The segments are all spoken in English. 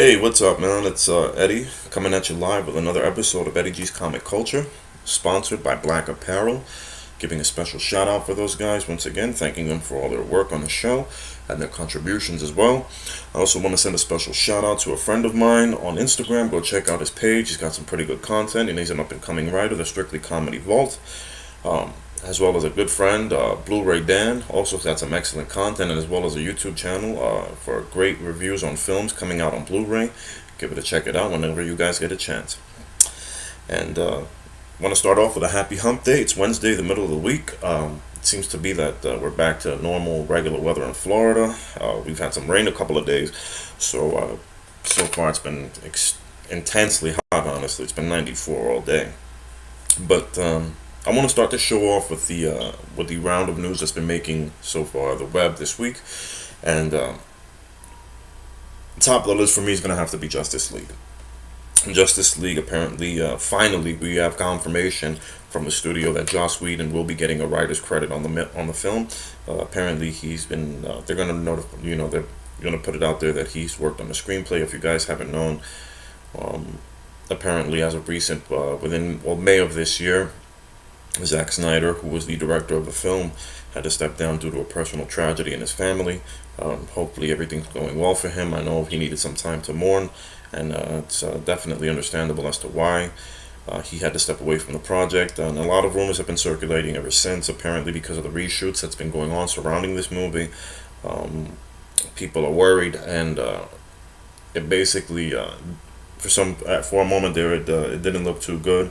Hey, what's up, man? It's Eddie coming at you live with another episode of Eddie G's Comic Culture, sponsored by Black Apparel. Giving a special shout out for those guys once again, thanking them for all their work on the show and their contributions as well. I also want to send a special shout out to a friend of mine on Instagram. Go check out his page. He's got some pretty good content, and he's an up and coming writer, the Strictly Comedy Vault. Um, as well as a good friend, Blu-ray Dan, also got some excellent content, and as well as a YouTube channel for great reviews on films coming out on Blu-ray. Give it a check it out whenever you guys get a chance. And want to start off with a happy hump day. It's Wednesday, the middle of the week. It seems to be that we're back to normal, regular weather in Florida. We've had some rain a couple of days, so far it's been intensely hot. Honestly, it's been 94 all day. But I want to start the show off with the round of news that's been making so far the web this week, and top of the list for me is going to have to be Justice League. Justice League, apparently, finally, we have confirmation from the studio that Joss Whedon will be getting a writer's credit on the film. Apparently, he's been they're going to notify, they're going to put it out there that he's worked on the screenplay. If you guys haven't known, apparently, as of recent, within May of this year, Zack Snyder, who was the director of the film, had to step down due to a personal tragedy in his family. Hopefully everything's going well for him. I know he needed some time to mourn, and it's definitely understandable as to why he had to step away from the project. And a lot of rumors have been circulating ever since, apparently because of the reshoots that's been going on surrounding this movie. People are worried, and it basically, for a moment there, it didn't look too good.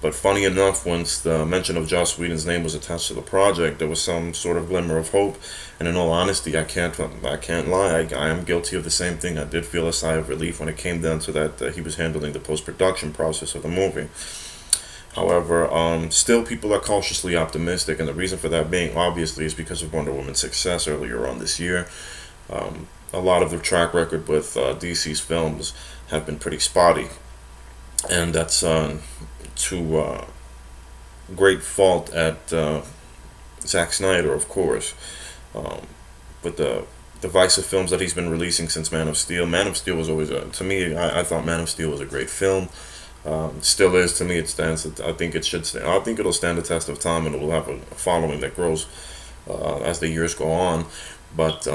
But funny enough, once the mention of Joss Whedon's name was attached to the project, there was some sort of glimmer of hope. And in all honesty, I can't lie. I am guilty of the same thing. I did feel a sigh of relief when it came down to that he was handling the post-production process of the movie. However, still people are cautiously optimistic, and the reason for that being obviously is because of Wonder Woman's success earlier on this year. A lot of the track record with DC's films have been pretty spotty, and that's to great fault at Zack Snyder, of course, with the divisive films that he's been releasing since Man of Steel. Man of Steel was always to me. I thought Man of Steel was a great film. Still is to me. It stands. I think it should. I think it'll stand the test of time, and it will have a following that grows as the years go on. But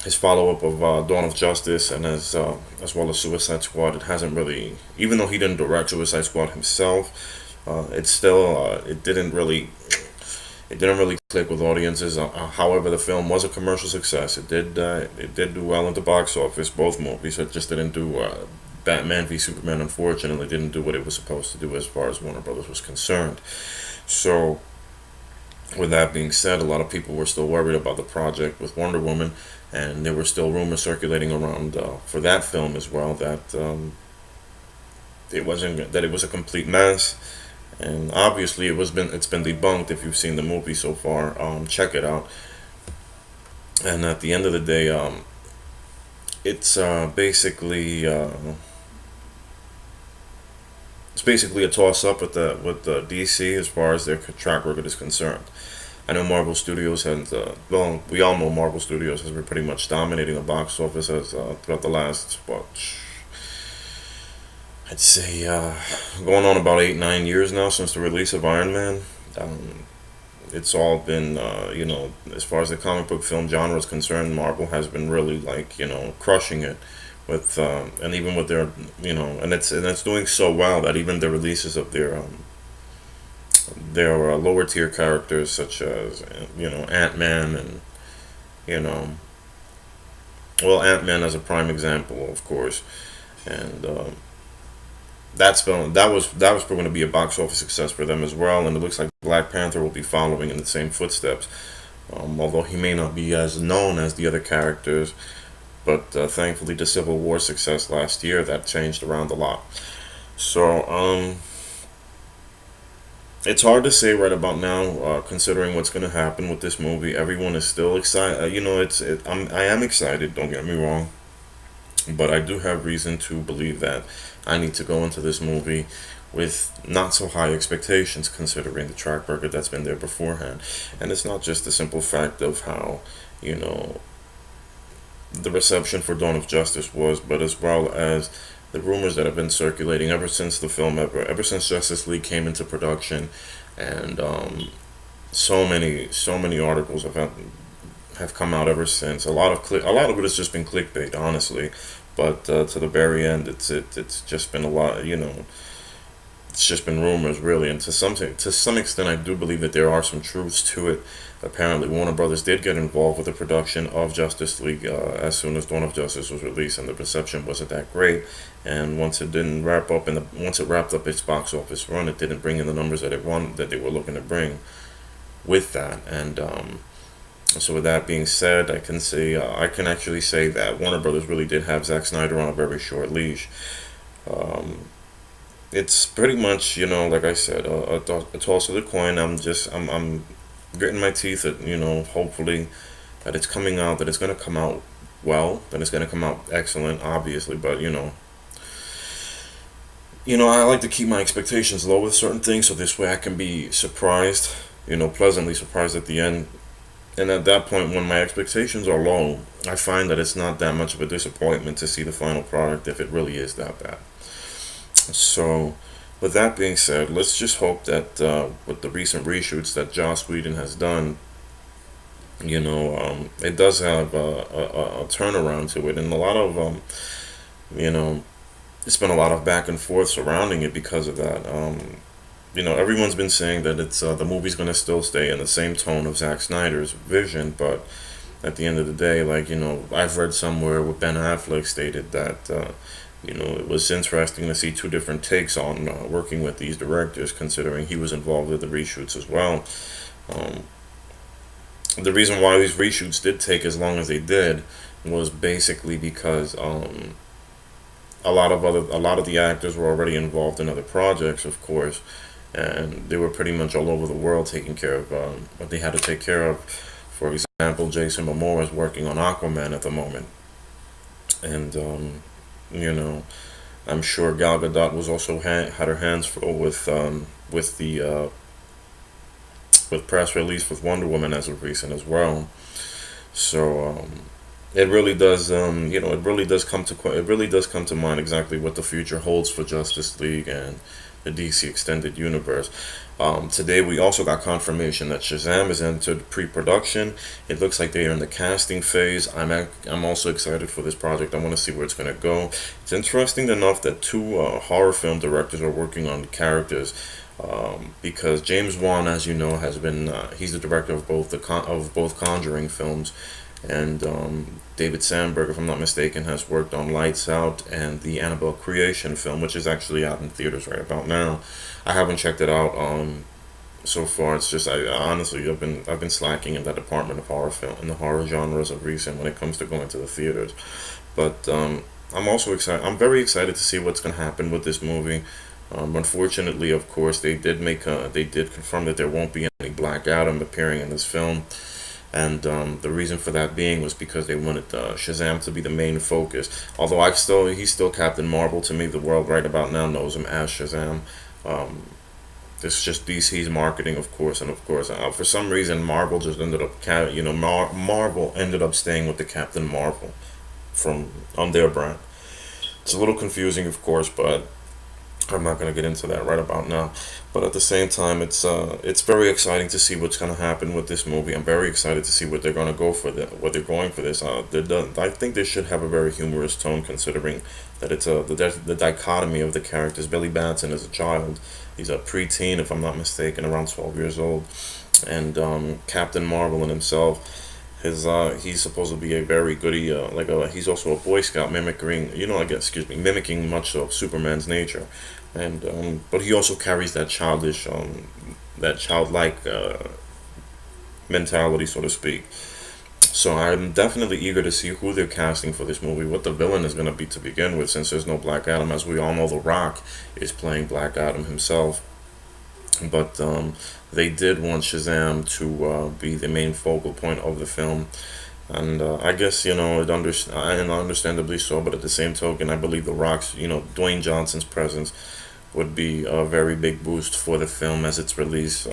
his follow-up of Dawn of Justice, and as well as Suicide Squad, it hasn't really, even though he didn't direct Suicide Squad himself, it didn't really click with audiences. However, the film was a commercial success. It did do well at the box office. Both movies. It just didn't do Batman v Superman. Unfortunately, didn't do what it was supposed to do as far as Warner Brothers was concerned. So, with that being said, a lot of people were still worried about the project with Wonder Woman, and there were still rumors circulating around for that film as well that it was a complete mess. And obviously, it's been debunked. If you've seen the movie so far, check it out. And at the end of the day, it's basically a toss up with the DC as far as their track record is concerned. I know Marvel Studios has, we all know Marvel Studios has been pretty much dominating the box office as throughout the last, I'd say, going on about 8-9 years now since the release of Iron Man. It's all been, as far as the comic book film genre is concerned, Marvel has been really crushing it with, and even with their, and it's doing so well that even the releases of their lower tier characters such as Ant-Man and Ant-Man as a prime example, of course, and that was going to be a box office success for them as well, and it looks like Black Panther will be following in the same footsteps, although he may not be as known as the other characters, but thankfully the Civil War success last year that changed around a lot. So it's hard to say right about now, considering what's going to happen with this movie. Everyone is still excited. I am excited. Don't get me wrong, but I do have reason to believe that I need to go into this movie with not so high expectations, considering the track record that's been there beforehand. And it's not just the simple fact of how the reception for Dawn of Justice was, but as well as the rumors that have been circulating ever since the film, ever since Justice League came into production, and so many articles have come out ever since. A lot of it has just been clickbait, honestly. But to the very end, it's just been a lot. It's just been rumors, really, and to some extent, I do believe that there are some truths to it. Apparently, Warner Brothers did get involved with the production of Justice League as soon as Dawn of Justice was released, and the reception wasn't that great. And once it wrapped up its box office run, it didn't bring in the numbers that they were looking to bring with that. And so, with that being said, I can actually say that Warner Brothers really did have Zack Snyder on a very short leash. Um, it's pretty much, like I said, a toss of the coin. I'm gritting my teeth at, hopefully that it's coming out, that it's going to come out well, that it's going to come out excellent, obviously, but I like to keep my expectations low with certain things, so this way I can be surprised, pleasantly surprised at the end. And at that point, when my expectations are low, I find that it's not that much of a disappointment to see the final product if it really is that bad. So, with that being said, let's just hope that with the recent reshoots that Joss Whedon has done, it does have a turnaround to it, and a lot of you know, it's been a lot of back and forth surrounding it because of that. Everyone's been saying that it's the movie's gonna still stay in the same tone of Zack Snyder's vision, but at the end of the day, like I've read somewhere where Ben Affleck stated that it was interesting to see two different takes on working with these directors, considering he was involved with the reshoots as well. Um, the reason why these reshoots did take as long as they did was basically because a lot of the actors were already involved in other projects, of course, and they were pretty much all over the world taking care of what they had to take care of. For example, Jason Momoa is working on Aquaman at the moment, and you know, I'm sure Gal Gadot was also had her hands full with the with press release with Wonder Woman as of recent as well. So it really does, it really does come to mind exactly what the future holds for Justice League and the DC Extended Universe. Today we also got confirmation that Shazam is entered pre-production. It looks like they are in the casting phase. I'm also excited for this project. I want to see where it's going to go. It's interesting enough that two horror film directors are working on the characters. Because James Wan, as you know, has been he's the director of both Conjuring films, and David Sandberg, if I'm not mistaken, has worked on Lights Out and the Annabelle Creation film, which is actually out in theaters right about now. I haven't checked it out so far. It's just I honestly I've been slacking in that department of horror film in the horror genres of recent when it comes to going to the theaters. But I'm also excited. I'm very excited to see what's going to happen with this movie. Unfortunately, of course, they did confirm that there won't be any Black Adam appearing in this film, and the reason for that being was because they wanted Shazam to be the main focus. Although he's still Captain Marvel to me. The world right about now knows him as Shazam. Um, this is just DC's marketing, of course, and of course, for some reason, Marvel just ended up, Marvel ended up staying with the Captain Marvel from on their brand. It's a little confusing, of course, but I'm not going to get into that right about now. But at the same time, it's very exciting to see what's going to happen with this movie. I'm very excited to see what they're going to go for what they're going for this. I think they should have a very humorous tone, considering that it's the dichotomy of the characters. Billy Batson is a child. He's a preteen, if I'm not mistaken, around 12 years old, and Captain Marvel in himself. He's supposed to be a very goody, he's also a Boy Scout mimicking much of Superman's nature, and but he also carries that that childlike mentality, so to speak. So I'm definitely eager to see who they're casting for this movie, what the villain is going to be to begin with, since there's no Black Adam. As we all know, The Rock is playing Black Adam himself. But they did want Shazam to be the main focal point of the film, and I guess and understandably so. But at the same token, I believe The Rock's, Dwayne Johnson's presence would be a very big boost for the film as it's released.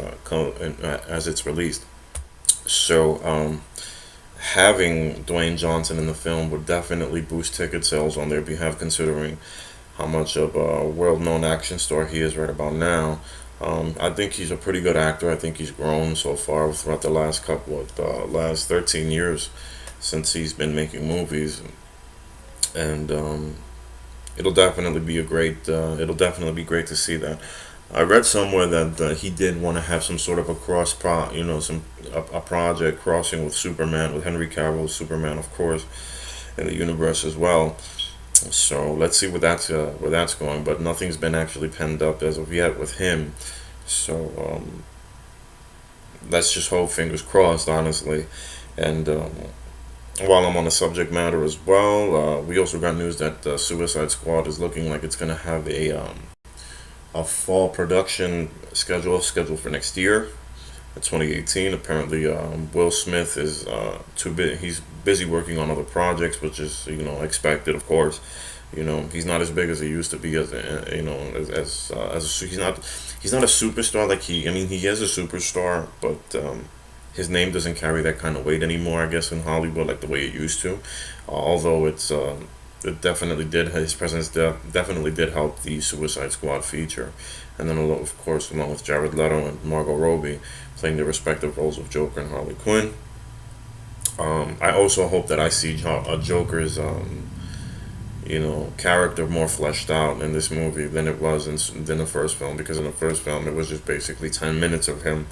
So having Dwayne Johnson in the film would definitely boost ticket sales on their behalf, considering how much of a world-known action star he is right about now. I think he's a pretty good actor. I think he's grown so far throughout the last 13 years since he's been making movies, and it'll definitely be great to see that. I read somewhere that he did want to have some sort of a a project crossing with Superman, with Henry Cavill's Superman, of course, in the universe as well. So let's see where that's going. But nothing's been actually penned up as of yet with him. So let's just hope, fingers crossed, honestly. And while I'm on the subject matter as well, we also got news that Suicide Squad is looking like it's gonna have a fall production scheduled for next year, 2018. Apparently, Will Smith is too big. He's busy working on other projects, which is expected, of course. He's not as big as he used to be. He's not a superstar like he. I mean, he is a superstar, but his name doesn't carry that kind of weight anymore. I guess in Hollywood, like the way it used to. Although it definitely did. His presence definitely did help the Suicide Squad feature, and then of course along with Jared Leto and Margot Robbie playing their respective roles of Joker and Harley Quinn. I also hope that I see a Joker's character more fleshed out in this movie than it was than the first film, because in the first film it was just basically 10 minutes of him,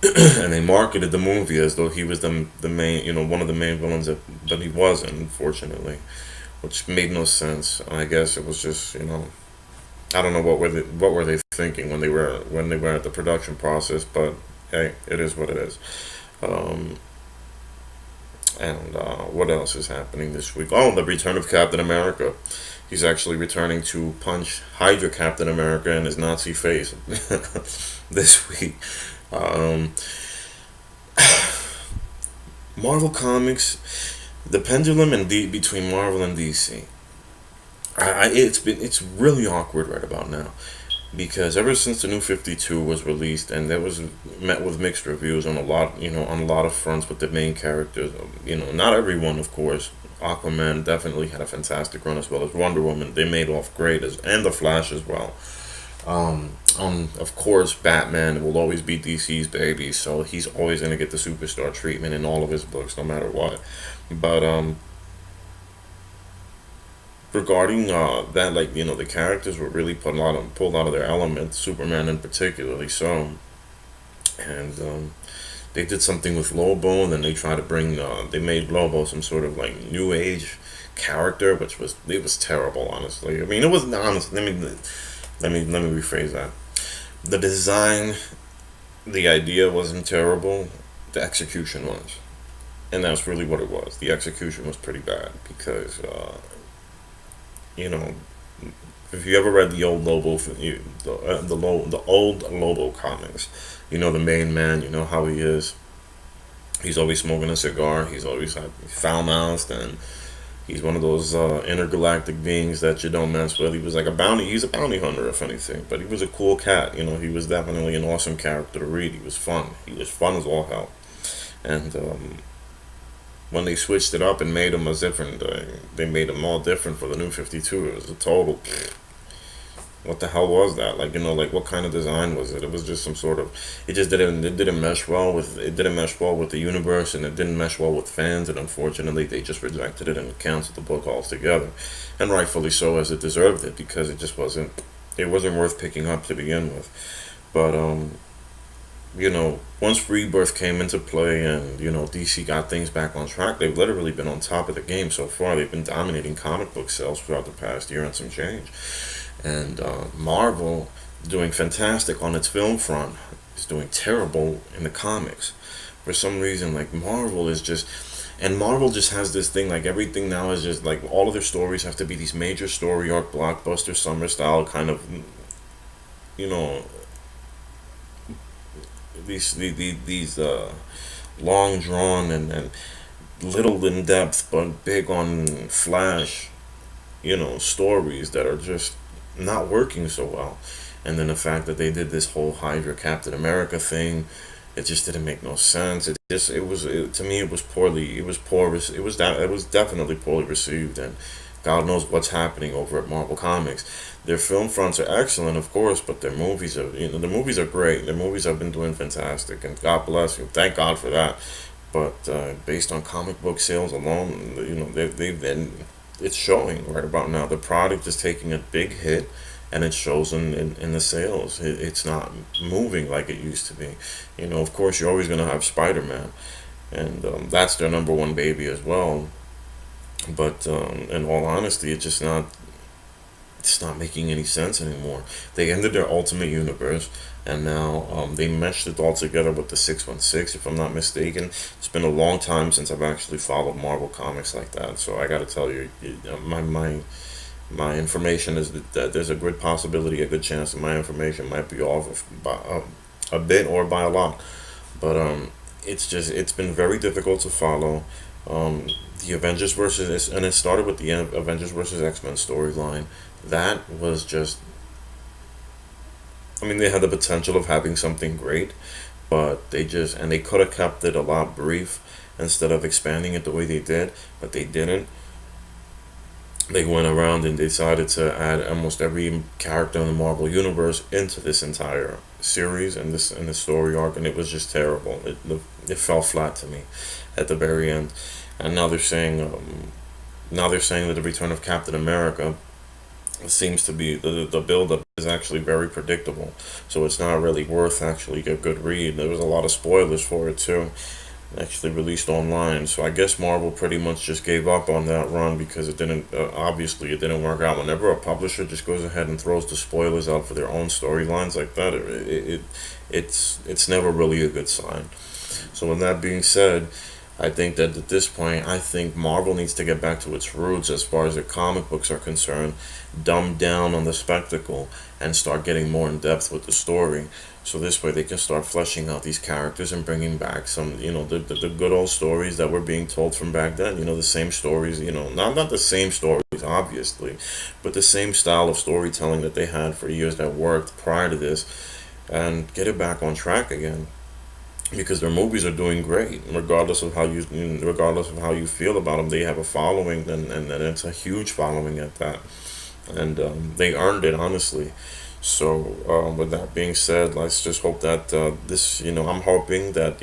and they marketed the movie as though he was the main, one of the main villains that he wasn't, unfortunately, which made no sense. I guess it was just, I don't know what were they thinking when they were at the production process, but hey, it is what it is. Um, and what else is happening this week? Oh, the return of Captain America. He's actually returning to punch Hydra Captain America in his Nazi face this week. Um, Marvel Comics, the pendulum between Marvel and DC. It's really awkward right about now, because ever since the New 52 was released, and that was met with mixed reviews on a lot of fronts with the main characters. Not everyone, of course. Aquaman definitely had a fantastic run, as well as Wonder Woman. They made off great, and the Flash as well. Of course, Batman will always be DC's baby, so he's always gonna get the superstar treatment in all of his books, no matter what. But regarding that, like, the characters were really pulled out of their element. Superman in particularly, so, and they did something with Lobo, and then they tried to they made Lobo some sort of like new age character, which was terrible, honestly. I mean, it wasn't honest. Let me rephrase that. The design, the idea wasn't terrible. The execution was, and that's really what it was. The execution was pretty bad, because you know, if you ever read the old the old Lobo comics, the main man. You know how he is. He's always smoking a cigar. He's always like foul mouthed, and he's one of those intergalactic beings that you don't mess with. He was like a bounty. He's a bounty hunter, if anything. But he was a cool cat. He was definitely an awesome character to read. He was fun. He was fun as all hell. And when they switched it up and made him as different, they made him all different for the New 52. It was a total. What the hell was that? Like what kind of design was it? It was just some sort of. It didn't mesh well with. It didn't mesh well with the universe, and it didn't mesh well with fans. And unfortunately, they just rejected it and canceled the book altogether, and rightfully so, as it deserved it, because it just wasn't. It wasn't worth picking up to begin with. But once Rebirth came into play, and DC got things back on track, they've literally been on top of the game so far. They've been dominating comic book sales throughout the past year and some change. And Marvel, doing fantastic on its film front, is doing terrible in the comics. For some reason, like, Marvel just has this thing, like, everything now is just like, all of their stories have to be these major story arc, blockbuster, summer style kind of, you know, these long drawn and little in depth but big on flash, stories that are just not working so well. And then the fact that they did this whole Hydra Captain America thing, It just didn't make no sense. To me it was poorly. It was poor. It was definitely poorly received, and God knows what's happening over at Marvel Comics. Their film fronts are excellent, of course, but their movies are, the movies are great. Their movies have been doing fantastic, and God bless you. Thank God for that. But based on comic book sales alone, they've been, it's showing right about now. The product is taking a big hit, and it shows in the sales. It's not moving like it used to be. Of course, you're always going to have Spider Man, and that's their number one baby as well. But in all honesty, it's not making any sense anymore. They ended their Ultimate Universe, and now they meshed it all together with the 616, if I'm not mistaken. It's been a long time since I've actually followed Marvel Comics like that, so I got to tell you, my information is that there's a good possibility, a good chance that my information might be off by a bit or by a lot. But it's been very difficult to follow. The Avengers versus, and it started with the Avengers versus X-Men storyline. That was just, I mean, they had the potential of having something great, but they could have kept it a lot brief instead of expanding it the way they did, but they didn't. They went around and decided to add almost every character in the Marvel universe into this entire series and this story arc, and it was just terrible. It fell flat to me at the very end, and now they're saying that the return of Captain America seems to be the build up is actually very predictable, so it's not really worth actually a good read. There was a lot of spoilers for it too, actually released online. So I guess Marvel pretty much just gave up on that run because it didn't. Obviously, it didn't work out. Whenever a publisher just goes ahead and throws the spoilers out for their own storylines like that, it's never really a good sign. So with that being said, I think that at this point, I think Marvel needs to get back to its roots as far as their comic books are concerned, dumb down on the spectacle, and start getting more in depth with the story. So this way they can start fleshing out these characters and bringing back some, the good old stories that were being told from back then. The same stories, not the same stories, obviously, but the same style of storytelling that they had for years that worked prior to this, and get it back on track again, because their movies are doing great regardless of how you feel about them. They have a following, and it's a huge following at that, and they earned it, honestly. So with that being said, let's just hope that I'm hoping that,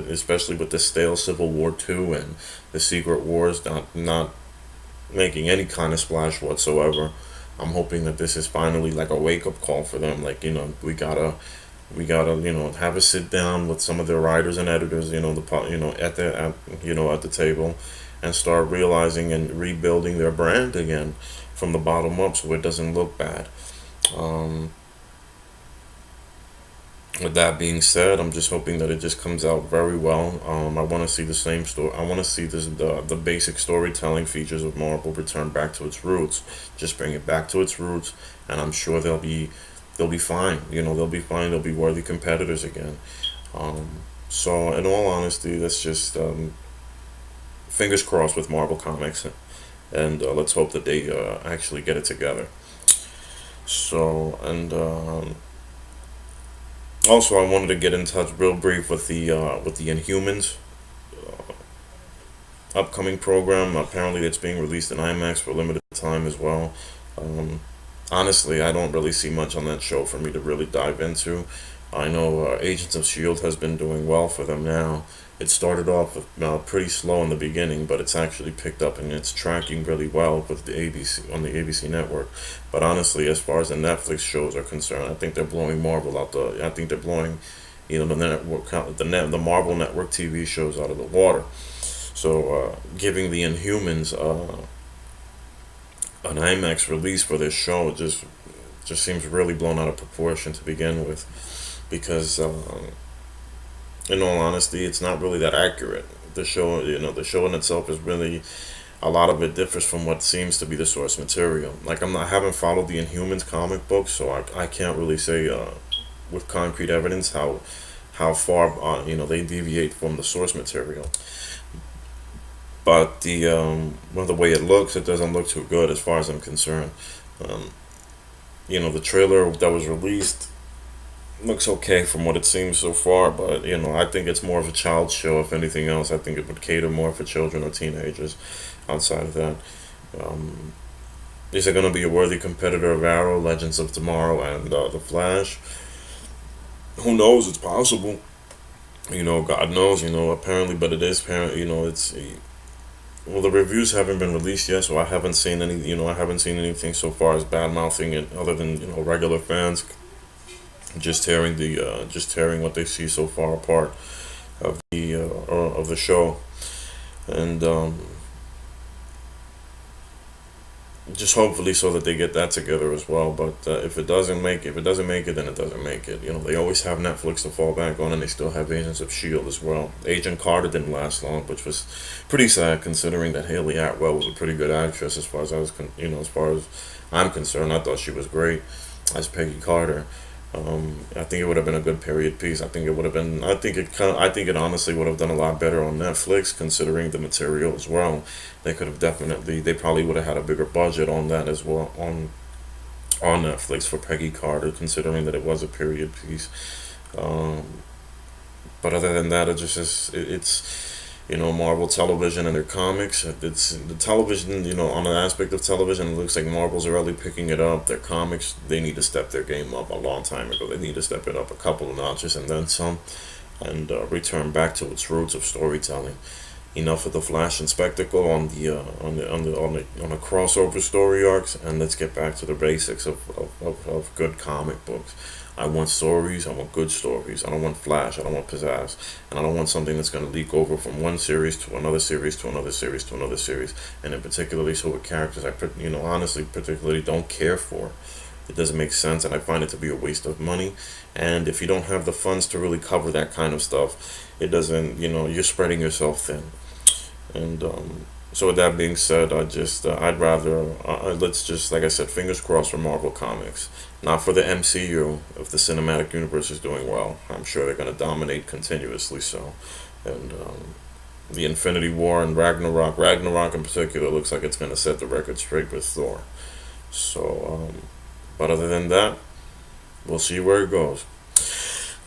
especially with the stale Civil War 2 and the Secret Wars not making any kind of splash whatsoever. I'm hoping that this is finally like a wake up call for them. Like, we gotta have a sit down with some of their writers and editors, at the table, and start realizing and rebuilding their brand again from the bottom up, so it doesn't look bad. um, with that being said, I'm just hoping that it just comes out very well. I want to see the same story. I want to see the basic storytelling features of Marvel return back to its roots. Just bring it back to its roots, and I'm sure they'll be fine. They'll be fine. They'll be worthy competitors again. Um, so, in all honesty, that's just fingers crossed with Marvel Comics, and let's hope that they actually get it together. So, and also, I wanted to get in touch real brief with the Inhumans upcoming program. Apparently, it's being released in IMAX for a limited time as well. Um, Honestly, I don't really see much on that show for me to really dive into. I know Agents of Shield has been doing well for them now. It started off pretty slow in the beginning, but it's actually picked up and it's tracking really well with the ABC on the ABC network. But honestly, as far as the Netflix shows are concerned, I think they're blowing Marvel out the. I think they're blowing, the network, the Marvel Network TV shows out of the water. So giving the Inhumans an IMAX release for this show just seems really blown out of proportion to begin with, because in all honesty, it's not really that accurate. The show in itself is really, a lot of it differs from what seems to be the source material. Like, I haven't followed the Inhumans comic book, so I can't really say with concrete evidence how far they deviate from the source material. But the way it looks, it doesn't look too good as far as I'm concerned. Um, the trailer that was released looks okay from what it seems so far, but I think it's more of a child show. If anything else, I think it would cater more for children or teenagers. Outside of that, um, is it going to be a worthy competitor of Arrow, Legends of Tomorrow, and The Flash? Who knows? It's possible. God knows. Apparently, but it is apparent. It's well, the reviews haven't been released yet, so I haven't seen any. I haven't seen anything so far as bad mouthing it, other than regular fans just tearing what they see so far apart of the show, and just hopefully so that they get that together as well. But if it doesn't make it, then it doesn't make it. They always have Netflix to fall back on, and they still have Agents of Shield as well. Agent Carter didn't last long, which was pretty sad considering that Haley Atwell was a pretty good actress as far as as far as I'm concerned. I thought she was great as Peggy Carter. I think it would have been a good period piece. I think it would have been. I think it honestly would have done a lot better on Netflix, considering the material as well. They could have definitely. They probably would have had a bigger budget on that as well on Netflix for Peggy Carter, considering that it was a period piece. Um, but other than that, it's Marvel Television and their comics. It's the television, on an aspect of television, it looks like Marvel's really picking it up. Their comics, they need to step their game up a long time ago. They need to step it up a couple of notches and then some, and return back to its roots of storytelling. Enough of the flash and spectacle on the crossover story arcs, and let's get back to the basics of good comic books. I want stories. I want good stories. I don't want flash. I don't want pizzazz, and I don't want something that's going to leak over from one series to another series to another series to another series, and in particularly so with characters honestly particularly don't care for. It doesn't make sense, and I find it to be a waste of money. And if you don't have the funds to really cover that kind of stuff, it doesn't. You're spreading yourself thin. And so with that being said, I'd rather let's just, like I said, fingers crossed for Marvel Comics, not for the MCU. If the cinematic universe is doing well, I'm sure they're going to dominate continuously. So, and the Infinity War and Ragnarok in particular, looks like it's going to set the record straight with Thor. So, but other than that, we'll see where it goes.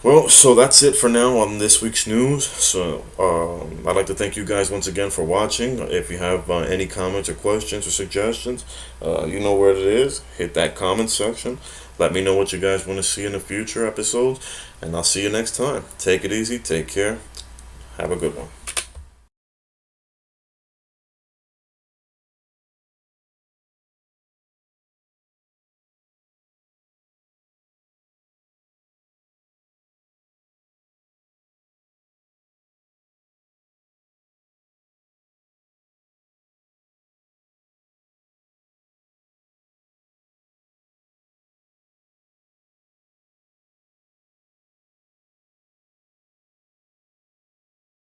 Well, so that's it for now on this week's news. So I'd like to thank you guys once again for watching. If you have any comments or questions or suggestions, you know where it is. Hit that comment section. Let me know what you guys want to see in the future episodes, and I'll see you next time. Take it easy. Take care. Have a good one.